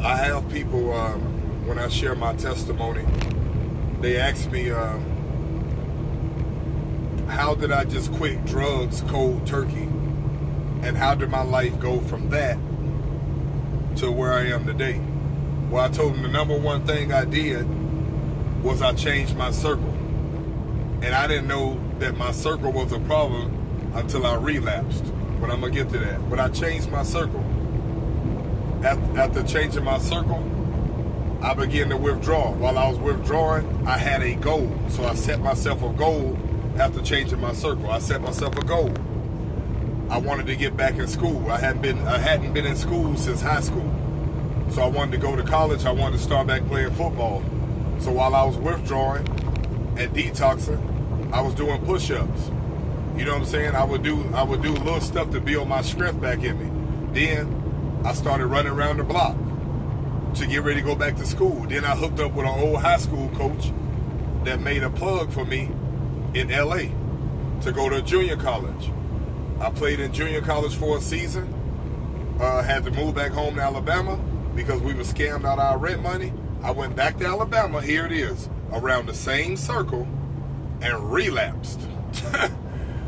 I have people, when I share my testimony, they ask me, how did I just quit drugs cold turkey? And how did my life go from that to where I am today? Well, I told them the number one thing I did was I changed my circle. And I didn't know that my circle was a problem until I relapsed. But I'm going to get to that. But I changed my circle. After changing my circle, I began to withdraw. While I was withdrawing, I had a goal. So I set myself a goal after changing my circle. I set myself a goal. I wanted to get back in school. I hadn't been in school since high school. So I wanted to go to college. I wanted to start back playing football. So while I was withdrawing and detoxing, I was doing push-ups. You know what I'm saying? I would do little stuff to build my strength back in me. Then I started running around the block to get ready to go back to school. Then I hooked up with an old high school coach that made a plug for me in LA to go to junior college. I played in junior college for a season. Had to move back home to Alabama because we were scammed out our rent money. I went back to Alabama, here it is, around the same circle, and relapsed.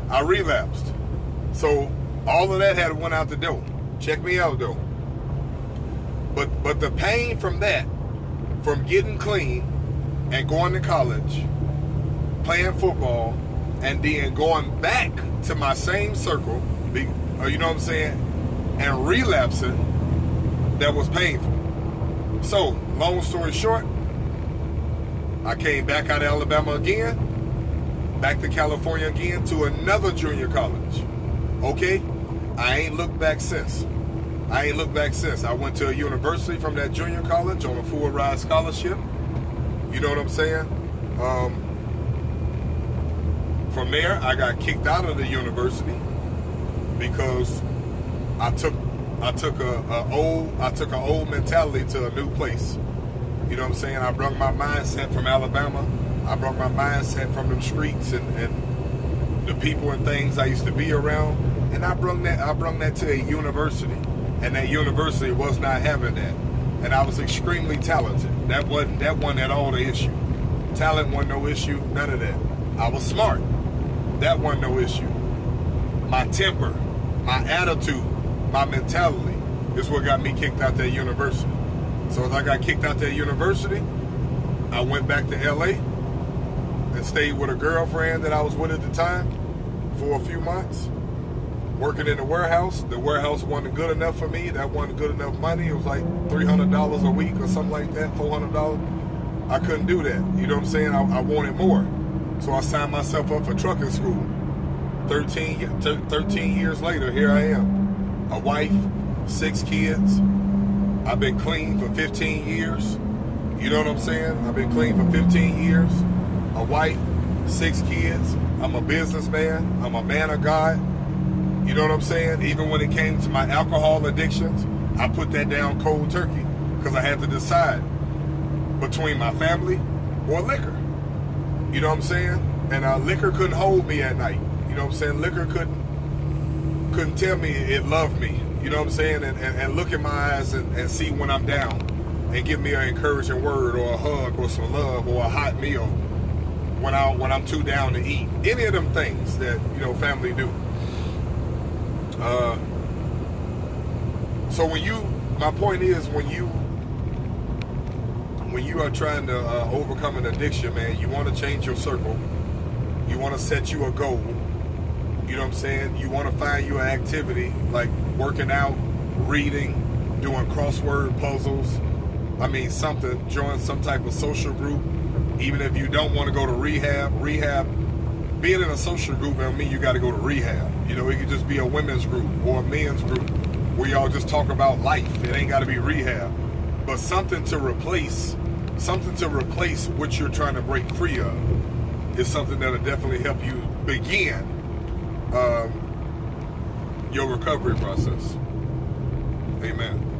I relapsed. So all of that had went out the door. Check me out though. But the pain from that, from getting clean and going to college, playing football, and then going back to my same circle, you know what I'm saying, and relapsing, that was painful. So, long story short, I came back out of Alabama again, back to California again to another junior college. Okay? I ain't looked back since. I went to a university from that junior college on a full ride scholarship. You know what I'm saying? From there, I got kicked out of the university because I took an old mentality to a new place. You know what I'm saying? I brought my mindset from Alabama. I brought my mindset from them streets and the people and things I used to be around, and I brought that to a university, and that university was not having that. And I was extremely talented. That wasn't at all the issue. Talent wasn't no issue. None of that. I was smart. That wasn't no issue. My temper, my attitude, my mentality is what got me kicked out that university. So as I got kicked out that university, I went back to LA and stayed with a girlfriend that I was with at the time for a few months, working in the warehouse. The warehouse wasn't good enough for me. That wasn't good enough money. It was like $300 a week or something like that, $400. I couldn't do that. You know what I'm saying? I wanted more. So I signed myself up for trucking school. 13 years later, here I am. A wife, 6 kids. I've been clean for 15 years. You know what I'm saying? I've been clean for 15 years. A wife, 6 kids. I'm a businessman. I'm a man of God. You know what I'm saying? Even when it came to my alcohol addictions, I put that down cold turkey because I had to decide between my family or liquor. You know what I'm saying? And liquor couldn't hold me at night. You know what I'm saying? Liquor couldn't tell me it loved me. You know what I'm saying? And look in my eyes and see when I'm down and give me an encouraging word or a hug or some love or a hot meal when I'm too down to eat. Any of them things that, you know, family do. So my point is when you are trying to overcome an addiction, man, you want to change your circle. You want to set you a goal. You know what I'm saying? You want to find you an activity like working out, reading, doing crossword puzzles. I mean, something, join some type of social group. Even if you don't want to go to rehab, being in a social group don't mean you got to go to rehab. You know, it could just be a women's group or a men's group where y'all just talk about life. It ain't got to be rehab. But something to replace what you're trying to break free of is something that'll definitely help you begin your recovery process. Amen.